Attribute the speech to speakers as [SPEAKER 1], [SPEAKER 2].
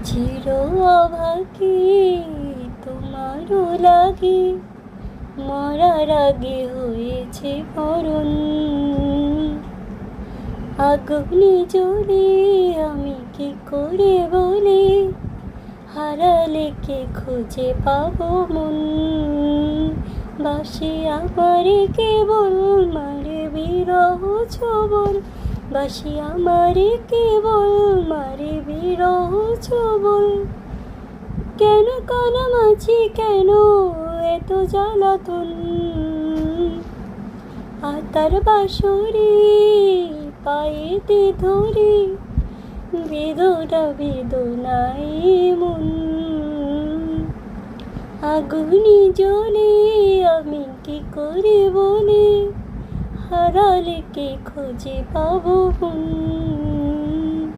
[SPEAKER 1] চির অভাগী তোমারও লাগে, মরার আগে হয়েছে মরণ। আগুনে জ্বলে আমি কি করে বলি, হারালে কে খুঁজে পাবো মন। বাসি আমারে কেবল মারে বিরহ ছবল, বাসি আমারে কেবল মারে বিরহ ছবল। কেন কানামাছি কেন এত জ্বালাতন, আতার বাঁশরি পায়েতে ধরি, বেদনা বেদনাই মন। আগুনে জ্বলে আমি কি করে বলি, হারালে কে খুঁজে পাবো মন।